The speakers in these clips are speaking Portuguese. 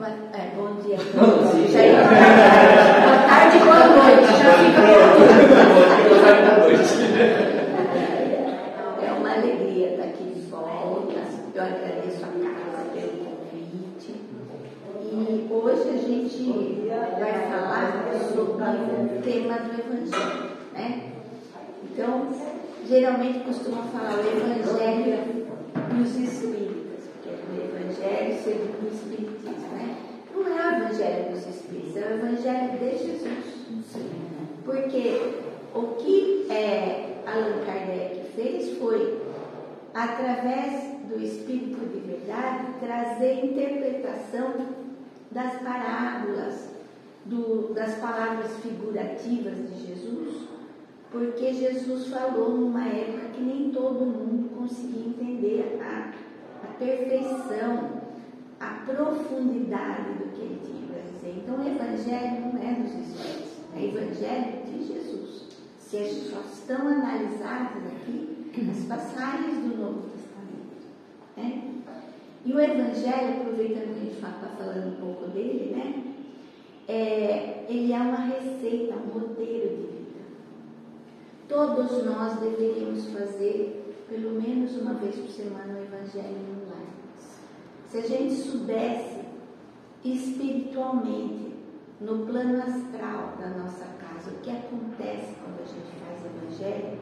Bom dia. Boa tarde, boa noite. É uma alegria estar aqui de volta. Eu agradeço a casa pelo convite. E hoje a gente vai falar sobre o tema do Evangelho, né? Então, geralmente costumam falar o Evangelho dos Espíritas, porque é o Evangelho segundo o Espiritismo, né? Não é o Evangelho dos Espíritos, é o Evangelho de Jesus. Porque o que Allan Kardec fez foi, através do Espírito de Verdade, trazer interpretação das parábolas, das palavras figurativas de Jesus, porque Jesus falou numa época que nem todo mundo conseguia entender a perfeição, a profundidade do que ele tinha para dizer. Então o Evangelho não é dos Espíritos, é o Evangelho de Jesus. Se só estão analisadas aqui as passagens do Novo Testamento, né? E o Evangelho, aproveitando que a gente está falando um pouco dele, né? Ele é uma receita, um roteiro de vida. Todos nós deveríamos fazer pelo menos uma vez por semana o Evangelho no lar. Se a gente soubesse espiritualmente, no plano astral da nossa casa, o que acontece quando a gente faz Evangelho,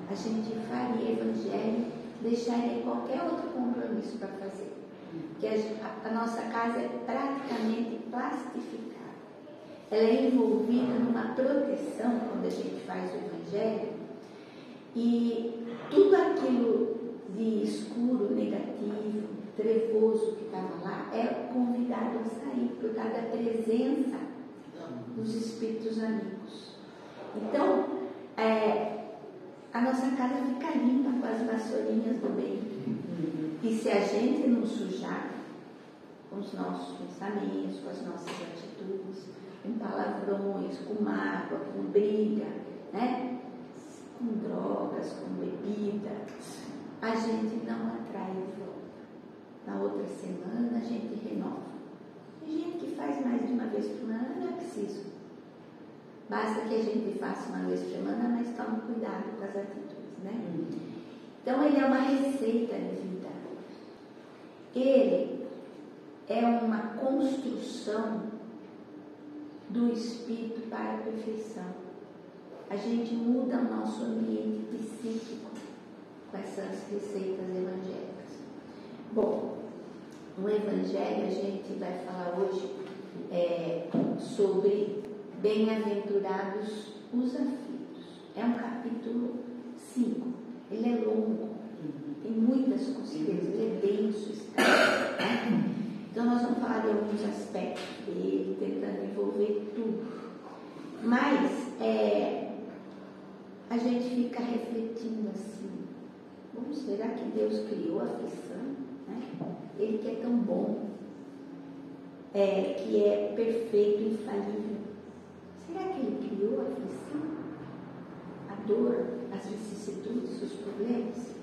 a gente faria Evangelho, deixaria qualquer outro compromisso para fazer. Porque a nossa casa é praticamente plastificada. Ela é envolvida numa proteção quando a gente faz o Evangelho, e tudo aquilo de escuro, negativo, trevoso que estava lá é convidado a sair por causa da presença dos espíritos amigos. Então, a nossa casa fica limpa com as vassourinhas do bem. E se a gente não sujar com os nossos pensamentos, com as nossas atitudes, com palavrões, com mágoa, com briga, né? Com drogas, com bebida, a gente não atrai de volta. Na outra semana a gente renova. Tem gente que faz mais de uma vez por semana, não é preciso. Basta que a gente faça uma vez por semana, mas tome cuidado com as atitudes, né? Então ele é uma receita de vida. Ele é uma construção do espírito para a perfeição. A gente muda o nosso ambiente psíquico com essas receitas evangélicas. Bom, no Evangelho a gente vai falar hoje sobre bem-aventurados os aflitos. É um capítulo 5. Ele é longo, tem muitas considerações, ele é denso, né? Então nós vamos falar de alguns aspectos dele, tentando envolver tudo. Mas a gente fica refletindo assim: bom, será que Deus criou a aflição? Né? Ele que é tão bom, que é perfeito, infalível. Será que Ele criou a aflição? A dor, as vicissitudes, os problemas?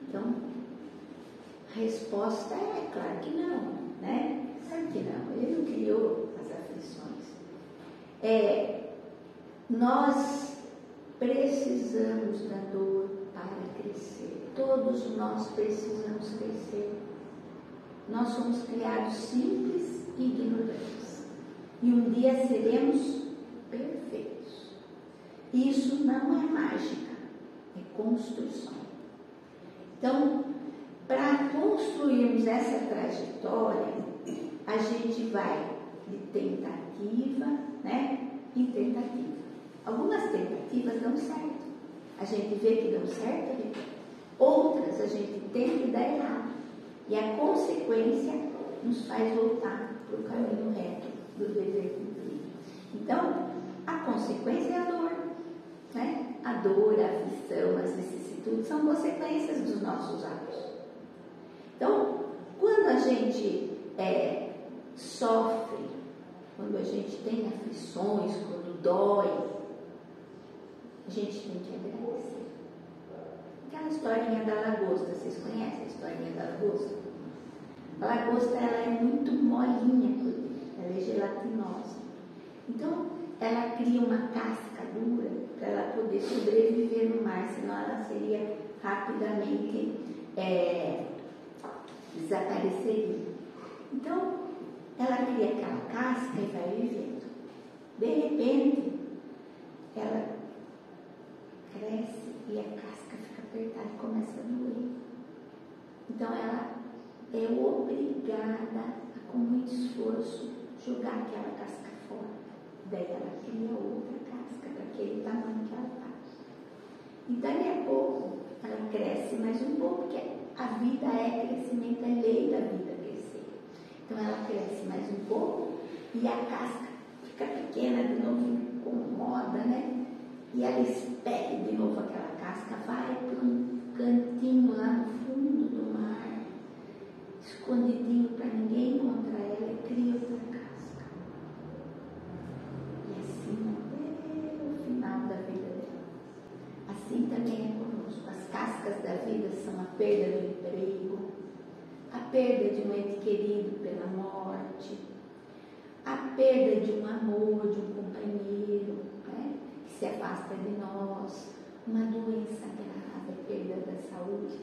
Então, a resposta é claro que não, né? Claro que não, Ele não criou as aflições. Nós precisamos da dor para crescer. Todos nós precisamos crescer. Nós somos criados simples e ignorantes. E um dia seremos perfeitos. Isso não é mágica, é construção. Então, para construirmos essa trajetória, a gente vai de tentativa, né, em tentativa. Algumas tentativas dão certo. A gente vê que dão certo, outras a gente tenta e dá errado. E a consequência nos faz voltar para o caminho reto do dever cumprido. Então, a consequência é a dor, né? A dor, a aflição, as vicissitudes são consequências dos nossos atos. Então, quando a gente sofre, quando a gente tem aflições, quando dói, a gente tem que agradecer. Aquela historinha da lagosta, vocês conhecem a historinha da lagosta? A lagosta ela é muito molinha por dentro, ela é gelatinosa. Então, ela cria uma casca dura para ela poder sobreviver no mar, senão ela seria rapidamente desapareceria. Então, ela cria aquela casca e vai vivendo. De repente, ela cresce e a casca fica apertada e começa a doer. Então, ela é obrigada a, com muito esforço, jogar aquela casca fora. Daí ela cria outra casca daquele tamanho que ela está. E dali a pouco ela cresce mais um pouco, porque a vida é crescimento, é lei da vida crescer. Então ela cresce mais um pouco e a casca fica pequena de novo, incomoda, né? E ela espere de novo aquela casca, vai para um cantinho lá no fundo do mar, escondidinho para ninguém encontrar ela, e cria outra casca. E assim até o final da vida dela. Assim também é conosco. As cascas da vida são a perda do emprego, a perda de um ente querido pela morte, a perda de um amor, de um companheiro, né, que se afasta de nós, uma doença grave, a perda da saúde.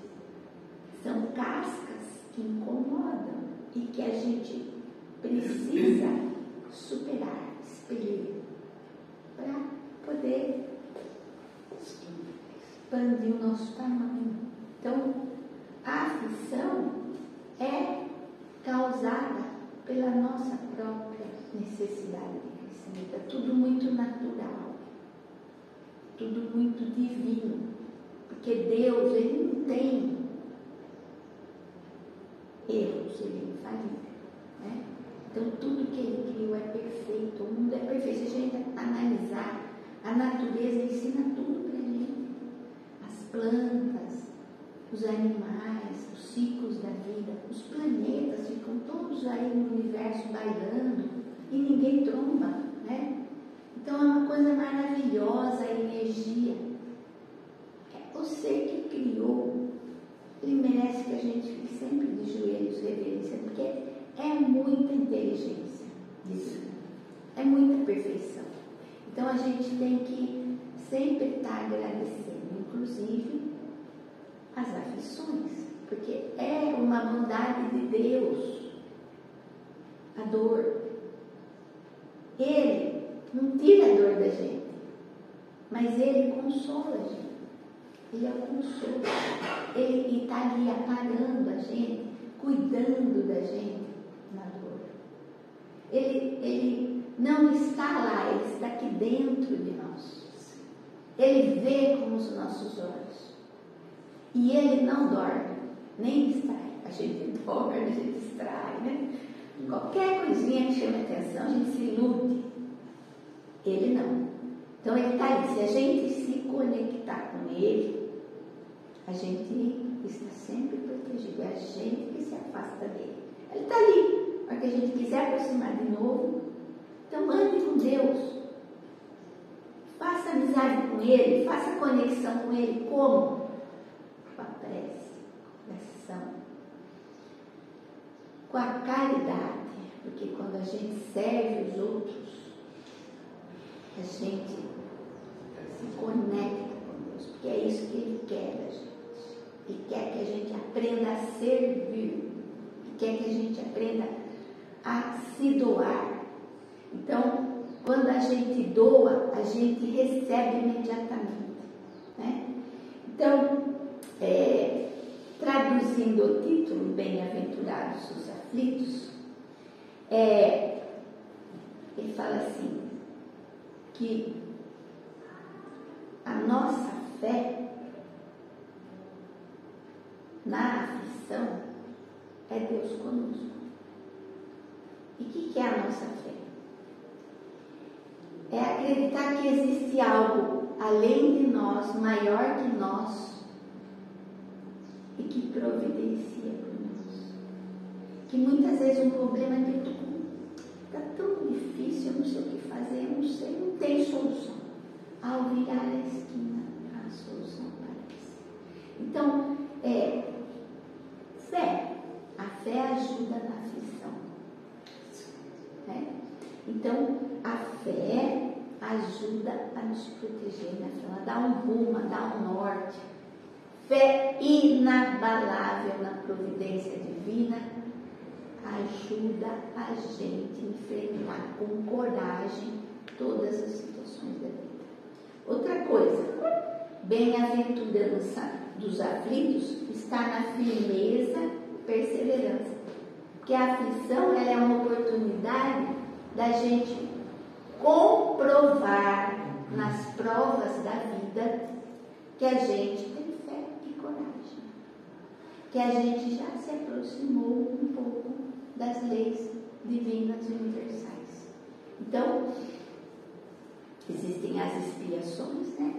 São cascas que incomodam e que a gente precisa superar, expelir, para poder expandir o nosso tamanho. Então, a aflição é causada pela nossa própria necessidade de crescimento. É tudo muito natural, tudo muito divino, porque Deus, Ele não tem erros, Ele é infalível, né? Então, tudo que Ele criou é perfeito, o mundo é perfeito. Se a gente analisar, a natureza ensina tudo para a gente. As plantas, os animais, os ciclos da vida, os planetas ficam todos aí no universo bailando e ninguém tromba, né? Então é uma coisa maravilhosa a energia. O ser que criou, ele merece que a gente fique sempre de joelhos reverenciando, porque é muita inteligência divina, é muita perfeição. Então a gente tem que sempre estar agradecendo, inclusive as aflições, porque é uma bondade de Deus. A dor, Ele não tira a dor da gente, mas Ele consola a gente. Ele é o consolo. Ele está ali aparando a gente, cuidando da gente na dor. Ele não está lá, Ele está aqui dentro de nós. Ele vê com os nossos olhos. E Ele não dorme, nem distrai. A gente dorme, a gente distrai, né? Qualquer coisinha que chame a atenção, a gente se ilude. Ele não. Então Ele está ali. Se a gente se conectar com Ele, a gente está sempre protegido. É a gente que se afasta dele. Ele está ali. Para que a gente quiser aproximar de novo, então ande com Deus. Faça amizade com Ele, faça conexão com Ele. Como? Com a prece, com a oração, com a caridade. Porque quando a gente serve os outros, a gente se conecta com Deus. Porque é isso que Ele quer da gente. Ele quer que a gente aprenda a servir. Ele quer que a gente aprenda a se doar. Então, quando a gente doa, a gente recebe imediatamente, né? Então, traduzindo o título, Bem-aventurados os aflitos, ele fala assim, que a nossa fé na aflição é Deus conosco. E o que é a nossa fé? É acreditar que existe algo além de nós, maior que nós, e que providencia por nós. Que muitas vezes um problema é que está tão difícil, eu não sei o que fazer, eu não sei, não tem solução. Ao virar a esquina, a solução aparece. Então, fé. A fé ajuda ajuda a nos proteger, né? Ela dá um rumo, dá um norte. Fé inabalável na providência divina ajuda a gente a enfrentar com coragem todas as situações da vida. Outra coisa, bem-aventurança dos aflitos está na firmeza e perseverança. Porque a aflição ela é uma oportunidade da gente comprovar nas provas da vida que a gente tem fé e coragem, que a gente já se aproximou um pouco das leis divinas universais. Então, existem as expiações, né,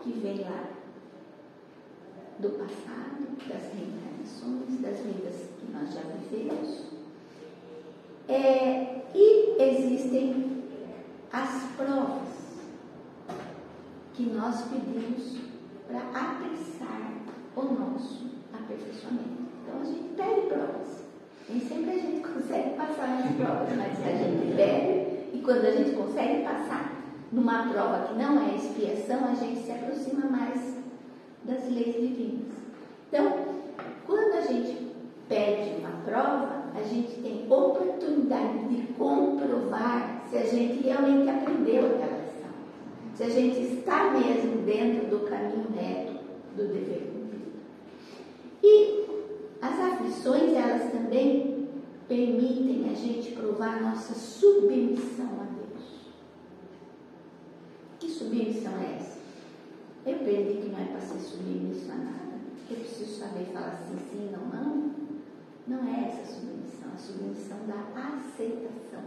que vêm lá do passado, das reencarnações, das vidas que nós já vivemos. E existem as provas que nós pedimos para apressar o nosso aperfeiçoamento. Então a gente pede provas. Nem sempre a gente consegue passar nas provas, mas a gente pede, e quando a gente consegue passar numa prova que não é expiação, a gente se aproxima mais das leis divinas. Então, quando a gente pede uma prova, a gente tem oportunidade de comprovar se a gente realmente aprendeu aquela lição, se a gente está mesmo dentro do caminho reto do dever cumprido. E as aflições, elas também permitem a gente provar a nossa submissão a Deus. Que submissão é essa? Eu aprendi que não é para ser submisso a nada, que eu preciso saber falar sim, sim, não, não. Não é essa submissão, a submissão da aceitação.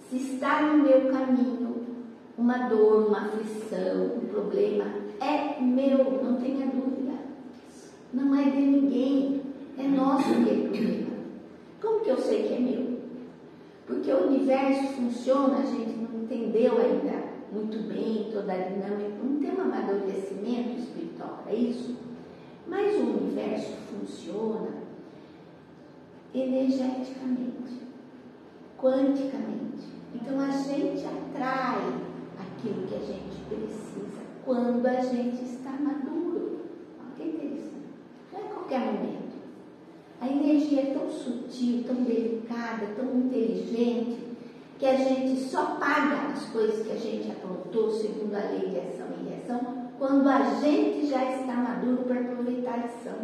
Se está no meu caminho uma dor, uma aflição, um problema, é meu, não tenha dúvida. Não é de ninguém, é nosso que é problema. Como que eu sei que é meu? Porque o universo funciona, a gente não entendeu ainda muito bem toda a dinâmica, não tem um amadurecimento espiritual, é isso? Mas o universo funciona energeticamente, quanticamente. Então a gente atrai aquilo que a gente precisa quando a gente está maduro. Olha que interessante. Não é qualquer momento. A energia é tão sutil, tão delicada, tão inteligente, que a gente só paga as coisas que a gente aprontou segundo a lei de ação e reação quando a gente já está maduro para aproveitar a lição.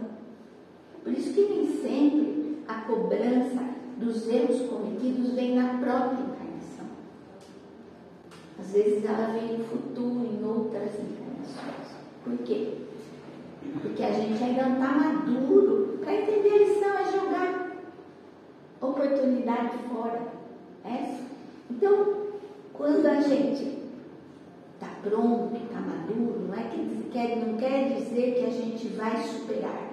Por isso que nem sempre a cobrança dos erros cometidos vem na própria encarnação. Às vezes ela vem no futuro, em outras encarnações. Por quê? Porque a gente ainda não está maduro para entender a lição, é jogar oportunidade fora. Então, quando a gente está pronto, está maduro, não quer dizer que a gente vai superar,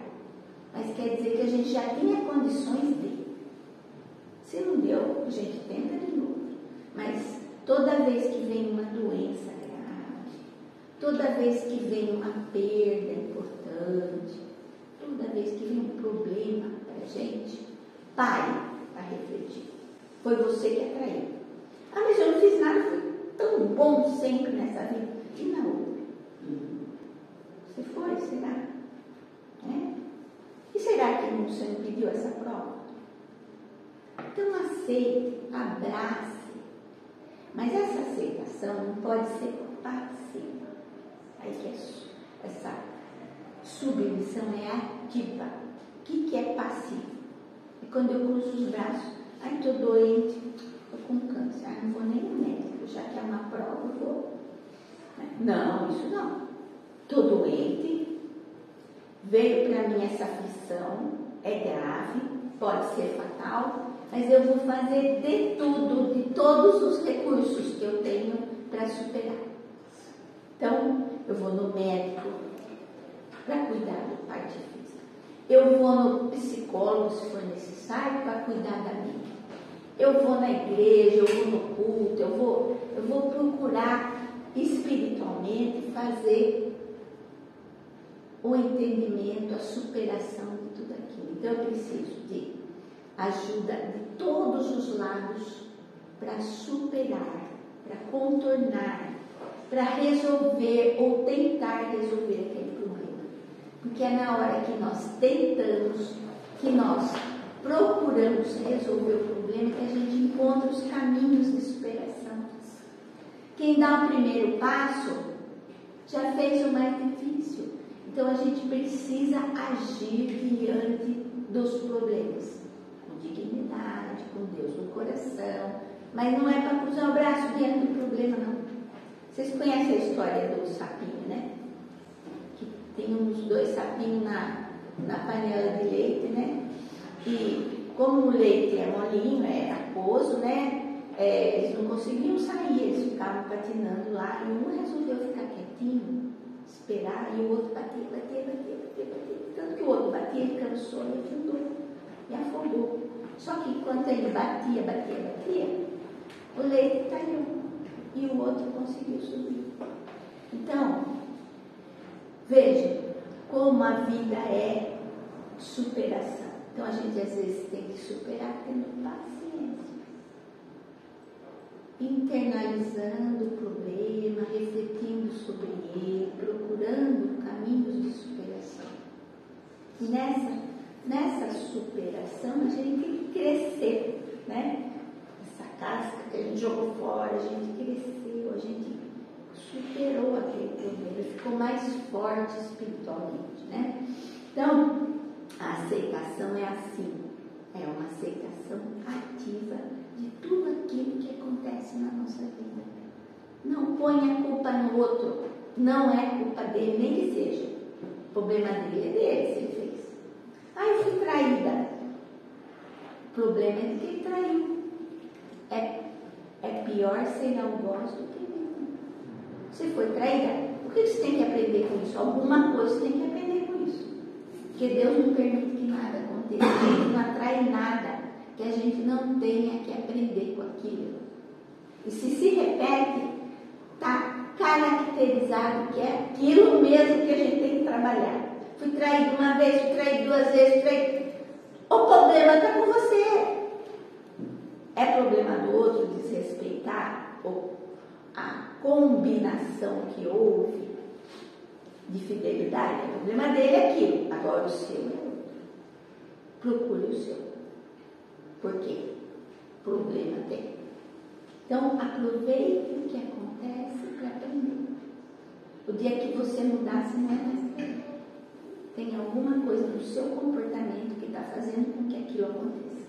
mas quer dizer que a gente já tinha condições de. Se não deu, a gente tenta de novo. Mas toda vez que vem uma doença grave, toda vez que vem uma perda importante, toda vez que vem um problema para a gente, pare para refletir. Foi você que atraiu. Ah, mas eu não fiz nada, fui tão bom sempre nessa vida. E na outra? Você foi, será? E será que você não pediu essa prova? Então aceite, abrace. Mas essa aceitação não pode ser passiva. Aí que essa submissão é ativa. O que é passivo? E quando eu cruzo os braços, ai, estou doente, estou com câncer, não vou nem no médico, já que é uma prova, eu vou. Não, isso não. Estou doente, veio para mim essa aflição, é grave, pode ser fatal, mas eu vou fazer de tudo, de todos os recursos que eu tenho para superar. Então, eu vou no médico para cuidar da parte física. Eu vou no psicólogo, se for necessário, para cuidar da mente. Eu vou na igreja, eu vou no culto, eu vou procurar espiritualmente fazer o entendimento, a superação de tudo aquilo. Então eu preciso de ajuda de todos os lados para superar para contornar, para resolver ou tentar resolver aquele problema. Porque é na hora que nós tentamos, que nós procuramos resolver o problema, que a gente encontra os caminhos de superação. Quem dá o primeiro passo já fez o mais difícil. Então a gente precisa agir diante dos problemas, com dignidade, com Deus no coração, mas não é para cruzar o braço diante do problema, não. Vocês conhecem a história do sapinho, né? Que tem uns 2 sapinhos na panela de leite, né? E como o leite é molinho, é aquoso, né? Eles não conseguiam sair, eles ficavam patinando lá, e um resolveu ficar quietinho, esperar, e o outro batia. Tanto que o outro batia, ele cansou e afundou, e afogou. Só que enquanto ele batia, o leite caiu, e o outro conseguiu subir. Então, veja como a vida é superação. Então a gente às vezes tem que superar tendo paciência, internalizando o problema, refletindo sobre ele, procurando caminhos de superação. E nessa superação a gente tem que crescer, né? Essa casca que a gente jogou fora, a gente cresceu, a gente superou aquele problema, ficou mais forte espiritualmente, né? Então, a aceitação é assim, é uma aceitação ativa de tudo aquilo que acontece na nossa vida. Não põe a culpa no outro, não é culpa dele, nem que seja. O problema dele é dele, se ele fez. Eu fui traída. O problema é que ele traiu. É pior ser algoz do que mesmo. Você foi traída. O que você tem que aprender com isso? Alguma coisa você tem que aprender com isso. Porque Deus não permite que nada aconteça. A gente não atrai nada que a gente não tenha que aprender com aquilo. E se repete, está caracterizado que é aquilo mesmo que a gente tem que trabalhar. Fui traído uma vez, fui traído 2 vezes, o problema está com você. É problema do outro desrespeitar a combinação que houve de fidelidade. O problema dele é aquilo, agora o seu é outro. Procure o seu. Por quê? Problema tem. Então, aproveite o que acontece para aprender. O dia que você mudar, você não é mais tempo. Tem alguma coisa no seu comportamento que está fazendo com que aquilo aconteça.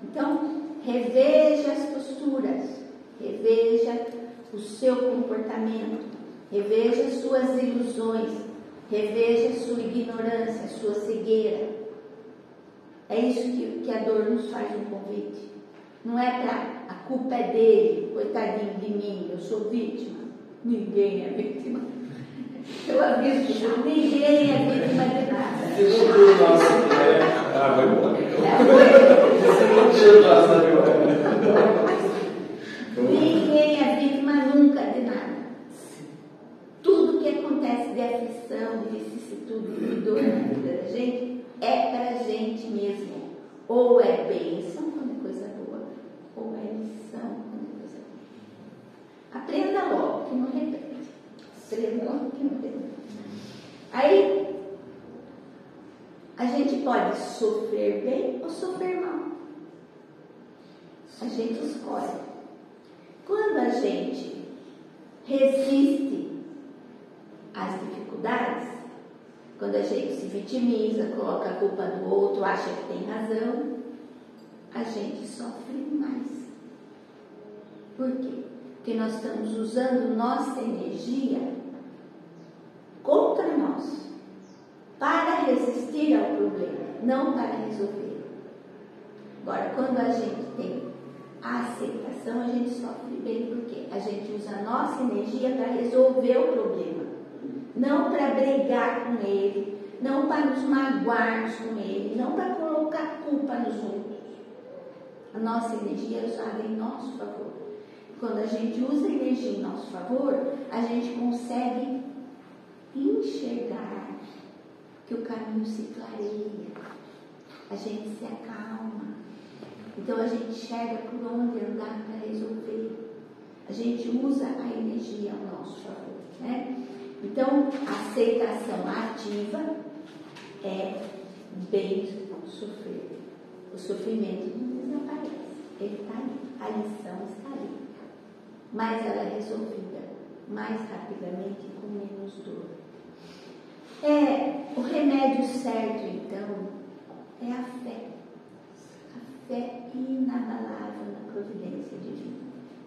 Então, reveja as posturas, reveja o seu comportamento, reveja as suas ilusões, reveja a sua ignorância, a sua cegueira. É isso que a dor nos faz um convite. Não é para a culpa é dele, coitadinho de mim, eu sou vítima. Ninguém é vítima. Eu aviso, ninguém é vítima de nada. Ninguém é vítima nunca de nada. Tudo que acontece de aflição, de vicissitude, de dor na vida da gente, é para a gente mesmo. Ou é bênção, quando é coisa boa, ou é lição, quando é coisa boa. Aprenda logo, que não repete. Aprenda logo, que não repete. Aí, a gente pode sofrer bem ou sofrer mal. A gente escolhe. Quando a gente resiste às dificuldades, quando a gente se vitimiza, coloca a culpa no outro, acha que tem razão, a gente sofre mais. Por quê? Porque nós estamos usando nossa energia contra nós, para resistir ao problema, não para resolver. Agora, quando a gente tem a aceitação, a gente sofre bem, porque a gente usa a nossa energia para resolver o problema, não para brigar com ele, não para nos magoarmos com ele, não para colocar culpa nos outros. A nossa energia é usada em nosso favor. Quando a gente usa a energia em nosso favor, a gente consegue enxergar que o caminho se clareia, a gente se acalma. Então a gente enxerga por onde andar para resolver. a gente usa a energia ao nosso favor, né? Então, a aceitação ativa é bem sofrer. O sofrimento não desaparece, ele está ali, a lição está ali, mas ela é resolvida mais rapidamente e com menos dor. O remédio certo, então, é a fé. A fé inabalável na providência divina.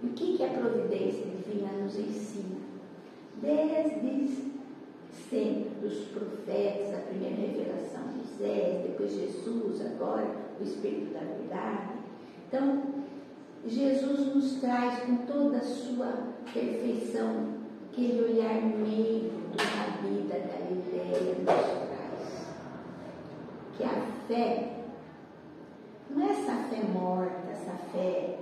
E o que a providência divina nos ensina? Desde sempre, dos profetas, a primeira revelação, Moisés, depois Jesus, agora o Espírito da Verdade. Então, Jesus nos traz com toda a sua perfeição, aquele olhar meio do Rabi da Galileia nos traz. Que a fé, não é essa fé morta, essa fé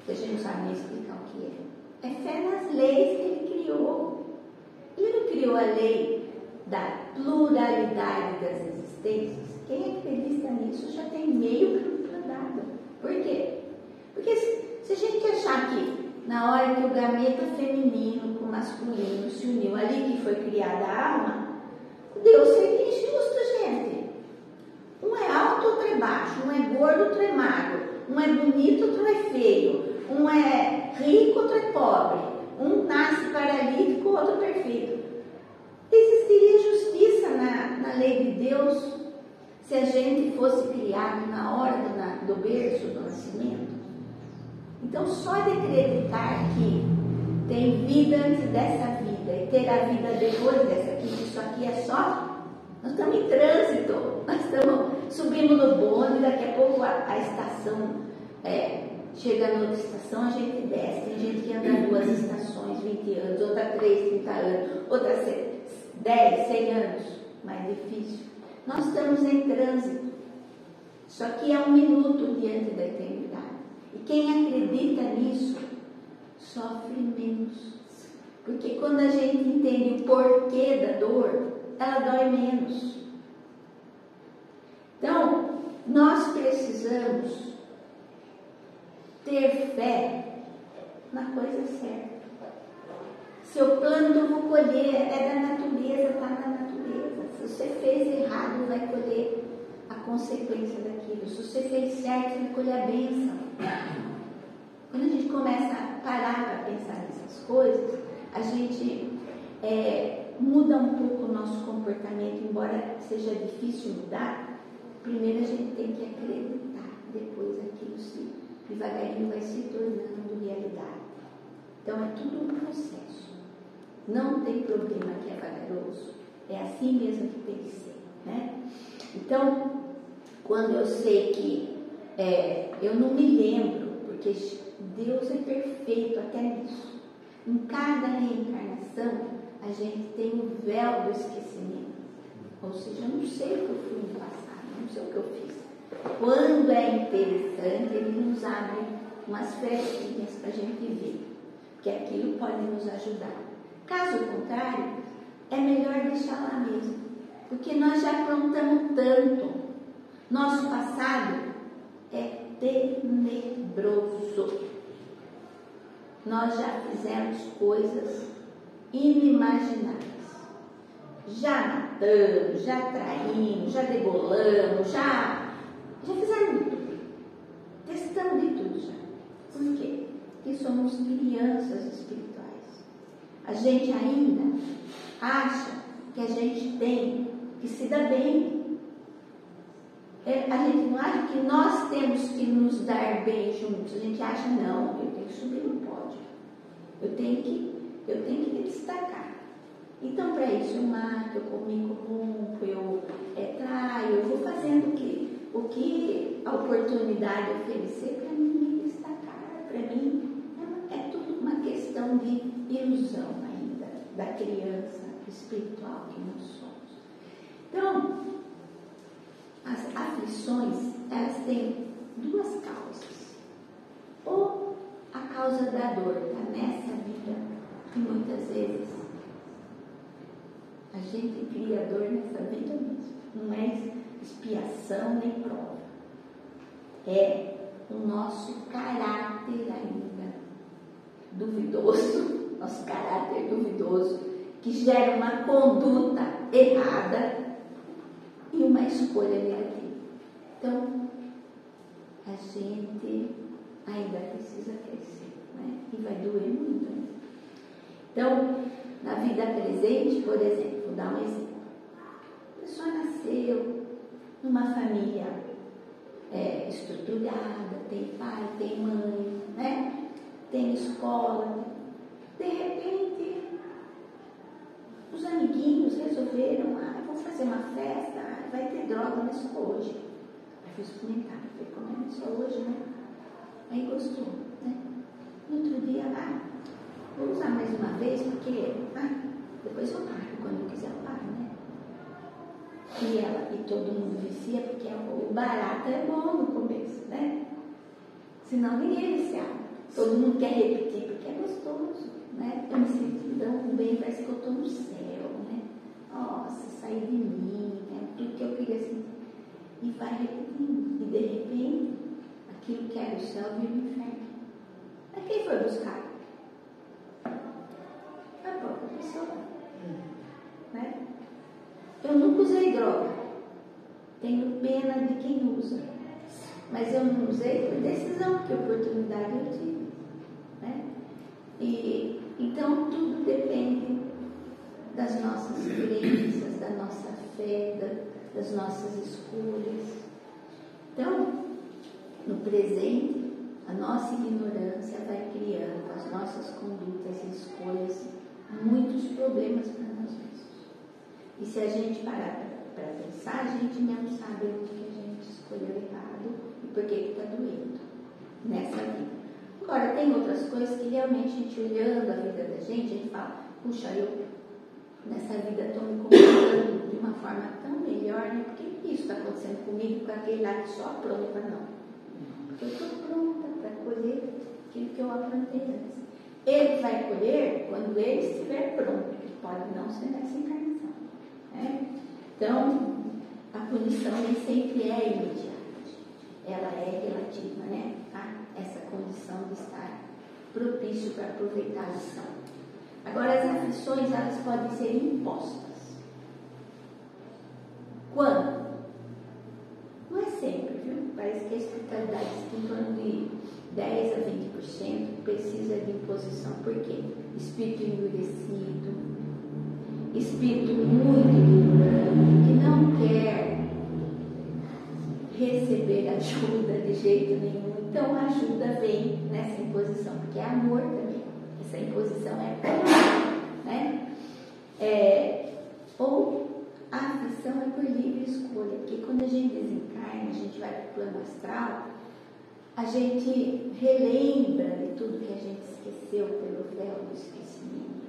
que a gente não sabe nem explicar o que é. É fé nas leis que ele criou. Ele não criou a lei da pluralidade das existências. Quem acredita nisso já tem meio caminho andado. Por quê? Porque se a gente achar que na hora que o gameta feminino com o masculino se uniu, ali que foi criada a alma, Deus seria injusto, gente. Um é alto, outro é baixo. Um é gordo, outro é magro. Um é bonito, outro é feio. Um é rico, outro é pobre. Um nasce paralítico, outro perfeito. Existiria justiça na lei de Deus se a gente fosse criado na hora do berço, do nascimento? Então, só de acreditar que tem vida antes dessa vida e ter a vida depois dessa aqui, isso aqui é só... Nós estamos em trânsito, nós estamos subindo no bonde, daqui a pouco a estação chega na outra estação, a gente desce. Tem gente que anda 2 estações, 20 anos, outra 3, 30 anos, outra 10, 100 anos, mais difícil. Nós estamos em trânsito. Isso aqui é 1 minuto diante da eternidade. E quem acredita nisso sofre menos. Porque quando a gente entende o porquê da dor, ela dói menos. Então, nós precisamos ter fé na coisa certa. Se eu planto, eu vou colher, é da natureza, está na natureza. Se você fez errado, vai colher a consequência daquilo. Se você fez certo, você vai colher a bênção. Quando a gente começa a parar para pensar nessas coisas, a gente muda um pouco o nosso comportamento, embora seja difícil mudar. Primeiro a gente tem que acreditar, depois aquilo devagarinho vai se tornando realidade. Então é tudo um processo. Não tem problema que é vagaroso. É assim mesmo que tem que ser, né? Então, quando eu sei que eu não me lembro, porque Deus é perfeito até nisso. Em cada reencarnação, a gente tem o véu do esquecimento. Ou seja, eu não sei o que eu fui no passado, não sei o que eu fiz. Quando é interessante, ele nos abre umas frestinhas para a gente ver, que aquilo pode nos ajudar. Caso contrário, é melhor deixar lá mesmo, porque nós já aprontamos tanto. Nosso passado é tenebroso. Nós já fizemos coisas inimagináveis. Já matamos, já traímos, já degolamos, já fizemos de tudo. Testamos de tudo já. Por quê? Porque somos crianças espirituais. A gente ainda acha que a gente tem que se dar bem. A gente não acha que nós temos que nos dar bem juntos. A gente acha, não, eu tenho que subir no pódio. Eu tenho que me destacar. Então, para isso, eu mato, eu me corrompo, eu traio, eu vou fazendo o que a oportunidade oferecer para mim me destacar. Para mim, é tudo uma questão de ilusão ainda, da criança espiritual que nós somos. Então, as aflições, elas têm 2 causas. Ou a causa da dor está nessa vida, e muitas vezes a gente cria dor nessa vida mesmo. Não é expiação nem prova. É o nosso caráter ainda duvidoso, nosso caráter duvidoso, que gera uma conduta errada e uma escolha negativa. Então, a gente ainda precisa crescer, né? E vai doer muito, né? Então, na vida presente, por exemplo, vou dar um exemplo. A pessoa nasceu numa família estruturada, tem pai, tem mãe, né? Tem escola. De repente, os amiguinhos resolveram, vou fazer uma festa, vai ter droga nisso hoje. Aí fui experimentar, falei, comendo isso hoje, né? Aí gostou, né? No outro dia, vou usar mais uma vez, porque depois eu paro, quando eu quiser eu paro, né? E todo mundo vicia, porque o barato é bom no começo, né? Senão ninguém viciava. Todo mundo quer repetir, porque é gostoso, né? Eu me sinto tão bem, parece que eu estou no céu, né? Nossa, saí de mim, né? Tudo que eu queria sentir. E vai repetindo. E de repente, aquilo que era o céu vira o inferno. Mas quem foi buscar? A própria pessoa. Né? Eu nunca usei droga. Tenho pena de quem usa. Mas eu não usei por decisão, porque oportunidade eu tive. Né? E, então, tudo depende das nossas crenças, da nossa fé, das nossas escolhas. Então, no presente, a nossa ignorância vai criando as nossas condutas e escolhas muitos problemas para nós mesmos. E se a gente parar para pensar, a gente mesmo sabe o que a gente escolheu errado e por que está doendo nessa vida. Agora, tem outras coisas que realmente a gente olhando a vida da gente, a gente fala, puxa, eu nessa vida estou me comportando de uma forma tão melhor, né? Por que isso está acontecendo comigo, com aquele lá que só apronta, não? Porque eu estou pronta para colher aquilo que eu aprontei antes. Ele vai colher quando ele estiver pronto, que pode não ser nessa encarnação. Né? Então, a punição nem sempre é imediata. Ela é relativa, né? Essa condição de estar propício para aproveitar a lição. Agora, as aflições, elas podem ser impostas. Quando? Não é sempre, viu? Parece que a espiritualidade está em torno de 10 a 20% precisa de imposição. Por quê? Espírito endurecido, espírito muito ignorante, que não quer receber ajuda de jeito nenhum. Então a ajuda vem nessa imposição, porque é amor também. Essa imposição é amor, né? Ou a aflição é por livre escolha, porque quando a gente desencarna, a gente vai para o plano astral, a gente relembra de tudo que a gente esqueceu pelo véu do esquecimento,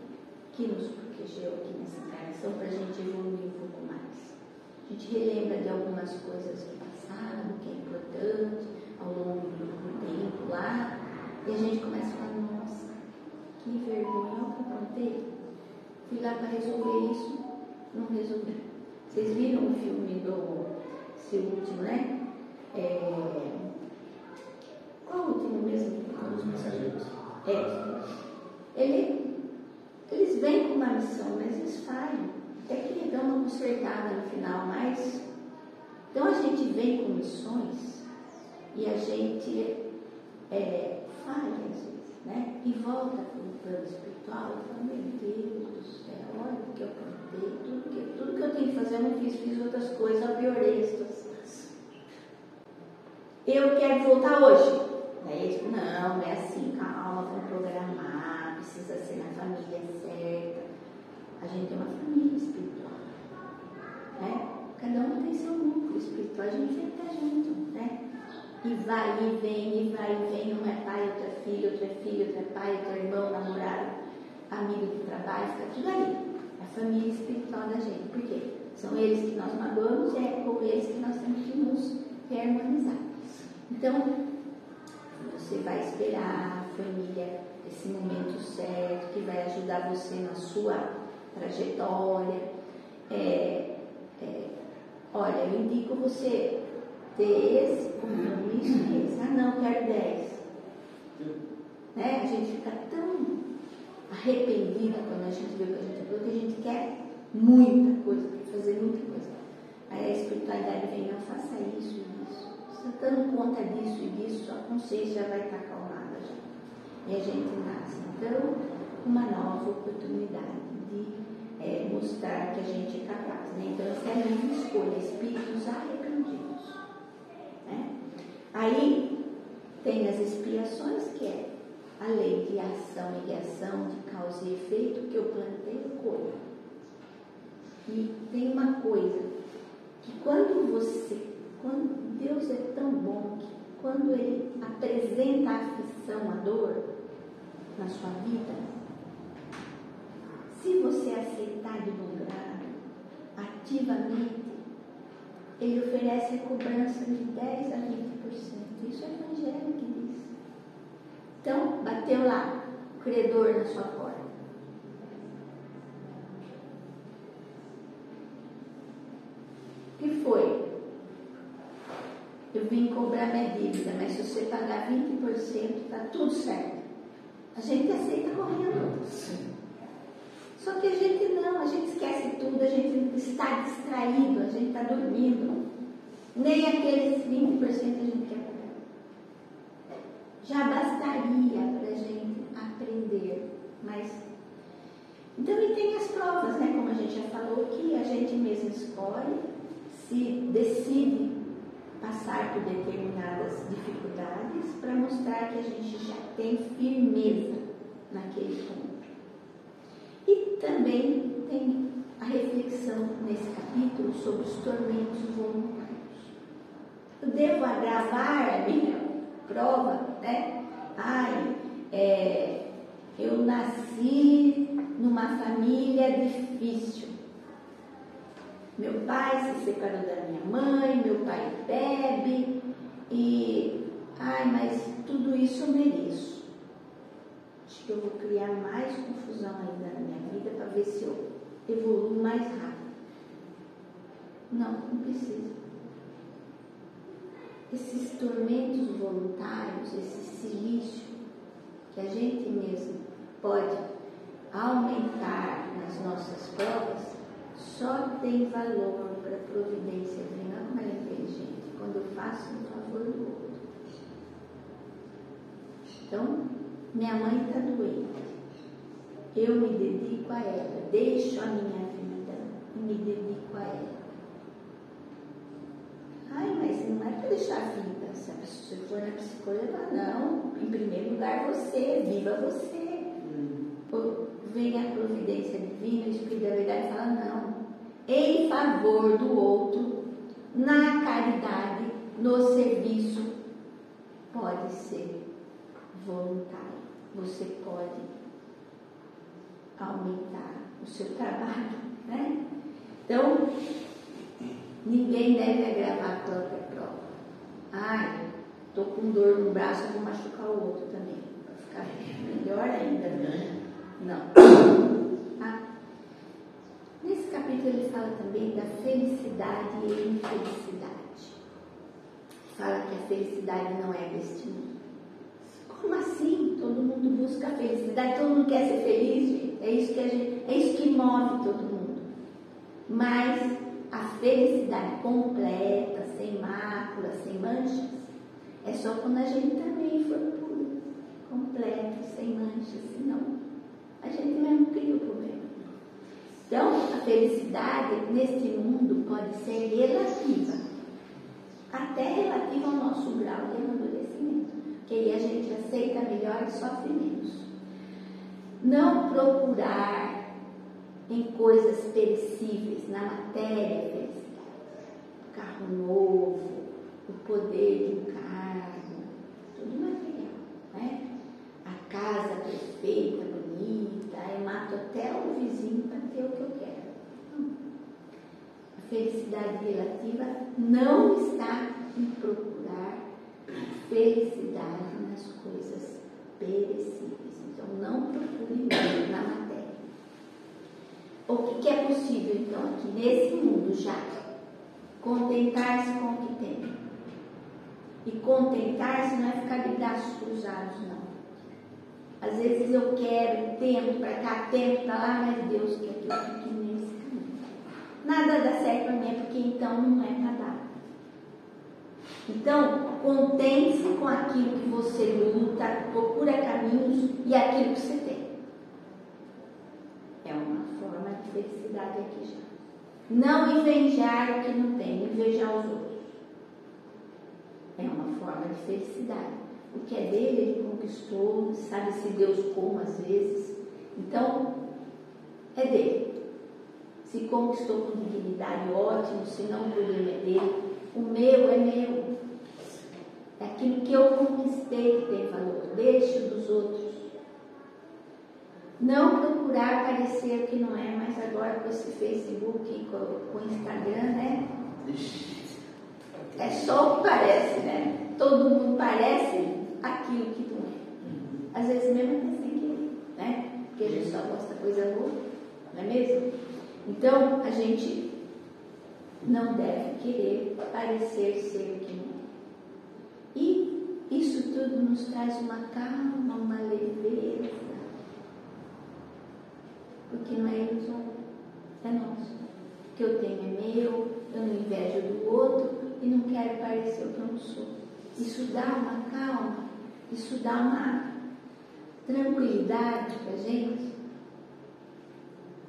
que nos protegeu aqui nessa encarnação para a gente evoluir um pouco mais. A gente relembra de algumas coisas do passado, que é importante, ao longo do tempo lá, e a gente começa a falar, nossa, que vergonha, olha o que eu contei. Fui lá para resolver isso, não resolvi. Vocês viram o filme esse último, né? Qual o último mesmo? Os Mensageiros. Eles vêm com uma missão, mas eles falham. Até que dão uma consertada no final, mas... Então a gente vem com missões e a gente falha às vezes, né? E volta para o plano espiritual e fala, meu Deus do céu, olha o que eu aprontei, tudo que eu tenho que fazer eu não fiz outras coisas, eu piorei a situação. Eu quero voltar hoje. Aí, não é assim, calma, vamos programar, precisa ser na família certa. A gente tem uma família espiritual, né? Cada um tem seu núcleo espiritual, a gente sempre está junto, né? E vai e vem, um é pai, outro é filho, outro é pai, outro é irmão, namorado, amigo de trabalho, fica tudo ali. A família espiritual da gente. Por quê? São eles que nós magoamos e é com eles que nós temos que nos reharmonizar. Então, você vai esperar a família, esse momento certo, que vai ajudar você na sua trajetória. Olha, eu indico você ter esse compromisso e esse. Não, quero 10. né? A gente fica tão arrependida quando a gente vê o que a gente falou, que a gente quer muita coisa, quer fazer muita coisa. Aí a espiritualidade vem, não faça isso e isso. Você está dando conta disso e disso, sua consciência já vai estar acalmada já. E a gente nasce. Então, uma nova oportunidade de mostrar que a gente é capaz. Né? Então, essa é a minha escolha, espíritos arrependidos. Né? Aí, tem as expiações, que é a lei de ação e reação, de causa e efeito, que eu plantei, eu colho. E tem uma coisa, que quando Deus é tão bom, que quando Ele apresenta a aflição, a dor, na sua vida, se você aceitar de bom grado, ativamente, Ele oferece a cobrança de 10 a 20%. Isso é o Evangelho que diz. Então, bateu lá, o credor na sua porta. O que foi? Eu vim cobrar minha dívida, mas se você pagar 20%, está tudo certo. A gente aceita correndo. Só que a gente não, a gente esquece tudo, a gente está distraído, a gente está dormindo. Nem aqueles 20% a gente quer pagar. Já bastaria para a gente aprender. Mas, então, e tem as provas, né? Como a gente já falou, que a gente mesmo escolhe, se decide passar por determinadas dificuldades para mostrar que a gente já tem firmeza naquele ponto. E também tem a reflexão nesse capítulo sobre os tormentos voluntários. Eu devo agravar a minha prova, né? Eu nasci numa família difícil. Meu pai se separou da minha mãe, meu pai bebe mas tudo isso eu mereço. Acho que eu vou criar mais confusão ainda na minha vida para ver se eu evoluo mais rápido. Não precisa. Esses tormentos voluntários, esse silício que a gente mesmo pode aumentar nas nossas provas, só tem valor para a providência divina. Como ela é inteligente, quando eu faço em favor do outro. Então, minha mãe está doente, eu me dedico a ela, deixo a minha vida e me dedico a ela. Mas não é para deixar a vida, se a pessoa for na psicóloga, não. Em primeiro lugar você, viva você. Vem a providência divina, o Espírito da Verdade fala, não. Em favor do outro, na caridade, no serviço, pode ser voluntário. Você pode aumentar o seu trabalho, né? Então, ninguém deve agravar a própria prova. Estou com dor no braço, eu vou machucar o outro também, para ficar melhor ainda, né? Não. Nesse capítulo ele fala também da felicidade e infelicidade. Fala que a felicidade não é deste mundo. Como assim? Todo mundo busca a felicidade, todo mundo quer ser feliz, gente. É isso que move todo mundo. Mas a felicidade completa, sem máculas, sem manchas, é só quando a gente também for puro, completo, sem manchas, senão a gente mesmo cria o problema. Então, a felicidade neste mundo pode ser relativa, até relativa ao nosso grau de amadurecimento, que aí a gente aceita melhor e sofre menos. Não procurar em coisas perecíveis, na matéria felicidade, o carro novo, o poder de um cargo, tudo material, né? A casa perfeita, bonita, eu mato até o vizinho para ter o que eu quero. A felicidade relativa não está em procurar felicidade nas coisas perecíveis. Então, não procure na matéria. O que é possível, então, aqui nesse mundo já? Contentar-se com o que tem. E contentar-se não é ficar de braços cruzados, não. Às vezes eu quero tempo para cá, tempo para lá, mas Deus quer que eu fique nesse caminho. Nada dá certo para mim, porque então não é para dar. Então, contente-se com aquilo que você luta, procura caminhos e aquilo que você tem. É uma forma de felicidade aqui já. Não invejar o que não tem, invejar os outros. É uma forma de felicidade. O que é dele, ele conquistou, sabe-se Deus como às vezes. Então, é dele. Se conquistou com dignidade, ótimo, se não, o problema é dele. O meu é meu. É aquilo que eu conquistei que tem valor. Deixe dos outros. Não procurar parecer que não é, mas agora com esse Facebook e com o Instagram, né? É só o que parece, né? Todo mundo parece aquilo que não é. Às vezes mesmo até sem querer, né? Porque a gente só gosta de coisa boa, não é mesmo? Então, a gente não deve querer parecer ser o que não é. E isso tudo nos traz uma calma, uma leveza. Porque não é ilusão, é nosso. O que eu tenho é meu, eu não invejo do outro e não quero parecer o que eu não sou. Isso dá uma calma, isso dá uma tranquilidade para a gente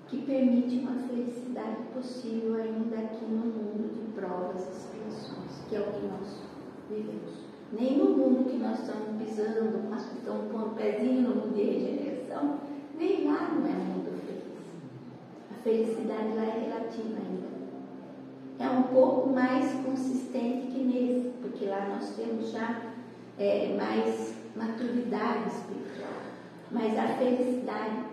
que permite uma felicidade possível ainda aqui no mundo de provas e expiações, que é o que nós vivemos. Nem no mundo que nós estamos pisando, mas estamos pondo um pezinho no mundo de regeneração, nem lá não é mundo feliz. A felicidade lá é relativa ainda. É um pouco mais consistente que nesse, porque lá nós temos já mais maturidade espiritual. Mas a felicidade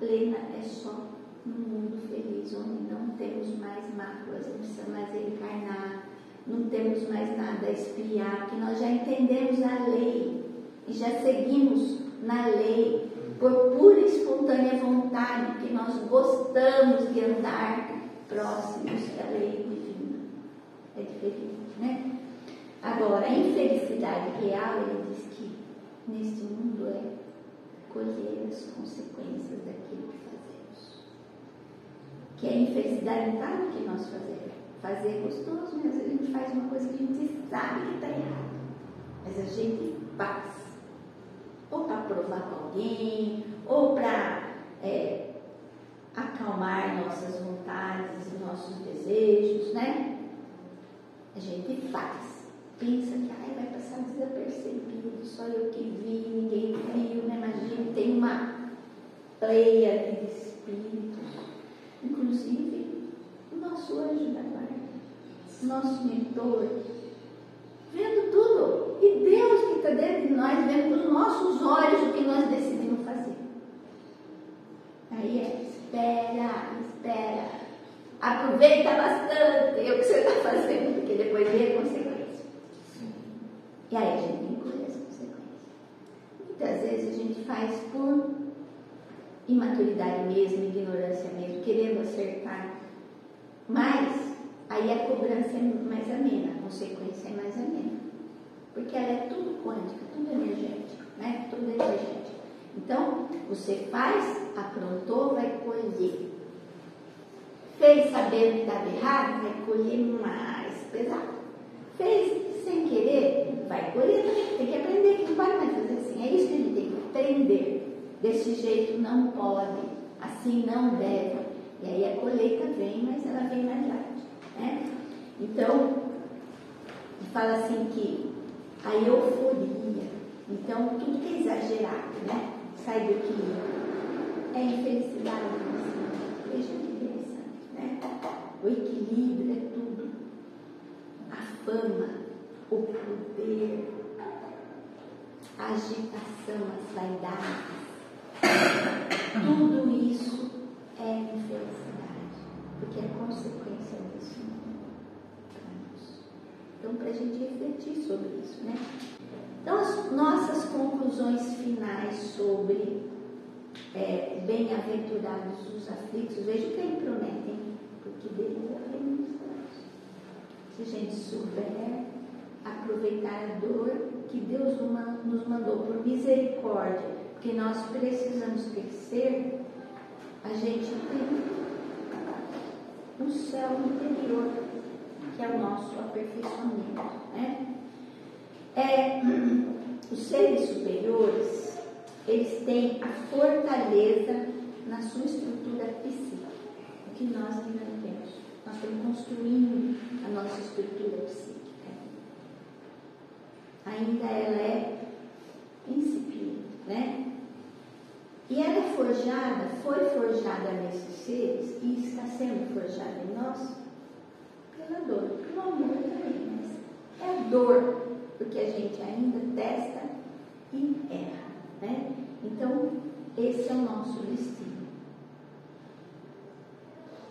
plena é só no mundo feliz, onde não temos mais mágoas, não precisamos mais reencarnar, não temos mais nada a expiar, porque nós já entendemos a lei e já seguimos na lei por pura e espontânea vontade, que nós gostamos de andar próximos da lei divina. É diferente, né? Agora, a infelicidade real, ele diz que neste mundo é colher as consequências daquilo que fazemos. Que a infelicidade não está no que nós fazemos. Fazer é gostoso, mas a gente faz uma coisa que a gente sabe que está errado. Mas a gente faz. Ou para provar para alguém, ou para acalmar nossas vontades e nossos desejos, né? A gente faz. Pensa que vai passar desapercebido, só eu que vi, ninguém viu, né? Imagina, tem uma pleia de espíritos, inclusive o nosso anjo da guarda, nosso mentor, vendo tudo, e Deus que está dentro de nós, vendo com os nossos olhos o que nós decidimos fazer. Aí espera, aproveita bastante o que você está fazendo, porque depois vem a consequência. E aí a gente inclui as consequências. Muitas vezes a gente faz por imaturidade mesmo, ignorância mesmo, querendo acertar. Mas aí a cobrança é mais amena, a consequência é mais amena. Porque ela é tudo quântica, tudo energético, né? Tudo energético. Então, você faz, aprontou, vai colher. Fez sabendo que estava errado, vai colher mais pesado. Fez sem querer, vai colher também. Tem que aprender que não pode mais fazer assim. É isso que a gente tem que aprender. Desse jeito não pode, assim não deve. E aí a colheita vem, mas ela vem mais tarde, né? Então, fala assim que a euforia, então tudo que é exagerado, né? Sai do equilíbrio. É infelicidade, assim. Veja que interessante, né? O equilíbrio é tudo. A fama, o poder, a agitação, as vaidades, tudo isso é infelicidade, porque é consequência disso. Então, para a gente refletir sobre isso, né? Então, as nossas conclusões finais sobre bem-aventurados os aflitos, veja o que ele promete, hein? Porque dele é o reino dos céus. Se a gente souber aproveitar a dor que Deus nos mandou por misericórdia, porque nós precisamos crescer, a gente tem um céu interior, que é o nosso aperfeiçoamento, né? Os seres superiores, eles têm a fortaleza na sua estrutura psíquica, o que nós ainda não temos. Nós estamos construindo a nossa estrutura psíquica. Ainda ela é incipiente, né? E ela é forjada, foi forjada nesses seres e está sendo forjada em nós pela dor, pelo amor também, mas é a dor, porque a gente ainda testa e erra, né? Então, esse é o nosso destino.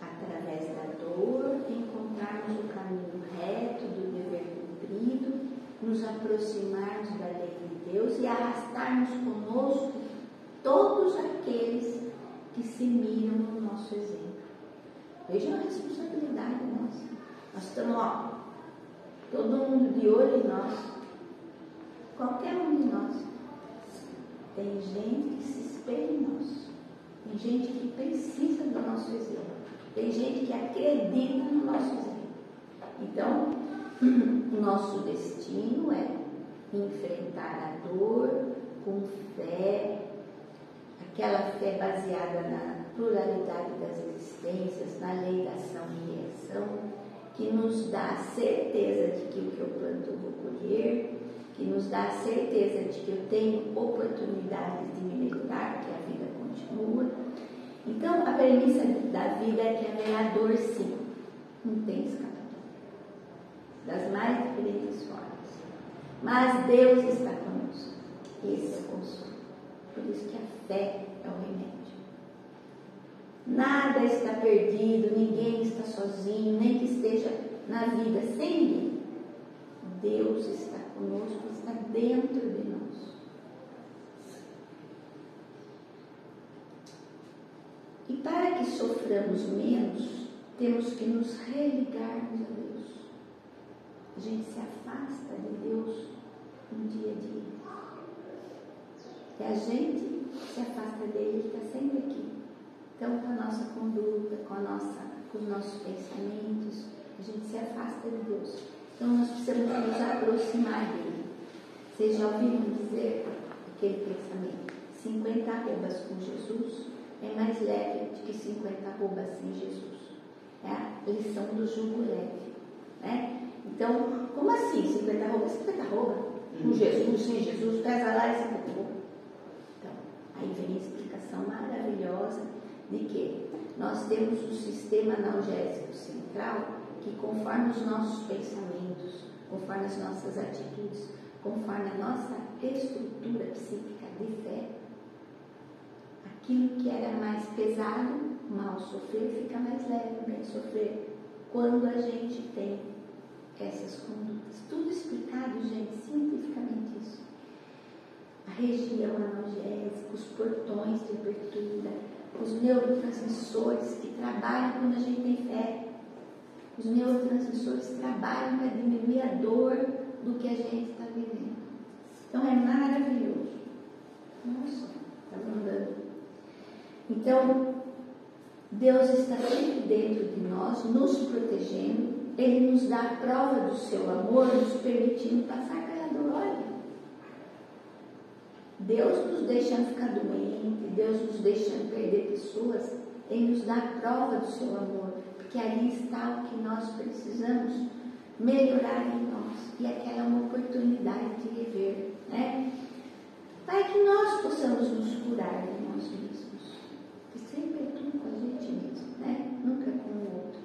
Através da dor, encontrarmos o caminho reto do dever cumprido, nos aproximarmos da lei de Deus e arrastarmos conosco todos aqueles que se miram no nosso exemplo. Vejam a responsabilidade nossa. Nós estamos, todo mundo de olho em nós. Qualquer um de nós. Tem gente que se espelha em nós. Tem gente que precisa do nosso exemplo. Tem gente que acredita no nosso exemplo. Então, o nosso destino é enfrentar a dor com fé, aquela fé baseada na pluralidade das existências, na lei da ação e reação, que nos dá a certeza de que o que eu planto eu vou colher, que nos dá a certeza de que eu tenho oportunidades de me melhorar, porque a vida continua. Então, a premissa da vida é que haverá dor sim, não tem escapatória, das mais diferentes formas. Mas Deus está conosco, esse é o consolo. Por isso que a fé é o remédio. Nada está perdido, ninguém está sozinho, nem que esteja na vida sem ninguém. Deus está conosco, está dentro de nós. E para que soframos menos, temos que nos religarmos a Deus. A gente se afasta de Deus no dia a dia. E a gente se afasta dele, ele está sempre aqui. Então, com a nossa conduta, com os nossos pensamentos, a gente se afasta de Deus. Então, nós precisamos nos aproximar dele. Vocês já ouviram dizer aquele pensamento? 50 arrobas com Jesus é mais leve do que 50 arrobas sem Jesus. É a lição do jugo leve, né? Então, como assim? 50 arrobas? 50 arrobas? Com Jesus, sem Jesus, pesa lá e 50 arrobas. Então, aí vem a explicação maravilhosa de que nós temos um sistema analgésico central que, conforme os nossos pensamentos, conforme as nossas atitudes, conforme a nossa estrutura psíquica de fé, aquilo que era mais pesado, mal sofrer, fica mais leve, bem sofrer, quando a gente tem essas condutas. Tudo explicado, gente, cientificamente isso. A região analgésica, os portões de abertura, os neurotransmissores que trabalham quando a gente tem fé. Os neurotransmissores trabalham para diminuir a dor do que a gente está vivendo. Então é maravilhoso. Nossa, está mandando. Então, Deus está sempre dentro de nós, nos protegendo. Ele nos dá a prova do seu amor, nos permitindo passar pela dor. Olha, Deus nos deixando ficar doente, Deus nos deixando perder pessoas, Ele nos dá a prova do seu amor, porque ali está o que nós precisamos melhorar em nós, e aquela é uma oportunidade de rever, né? Para que nós possamos nos curar de nós mesmos, que sempre é tudo com a gente mesmo, né? Nunca com o outro.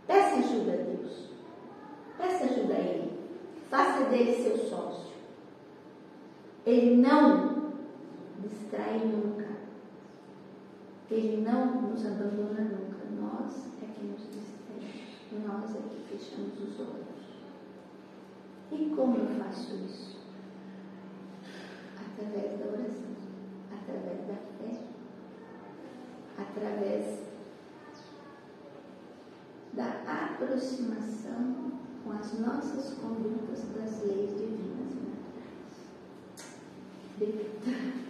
Peça ajuda a Deus, peça ajuda a Ele, faça dele seu sócio. Ele não distrai nunca, Ele não nos abandona nunca, nós é que nos distraímos, nós é que fechamos os olhos. E como eu faço isso? Através da oração, através da fé, através da aproximação com as nossas condutas das leis divinas e naturais. Obrigada.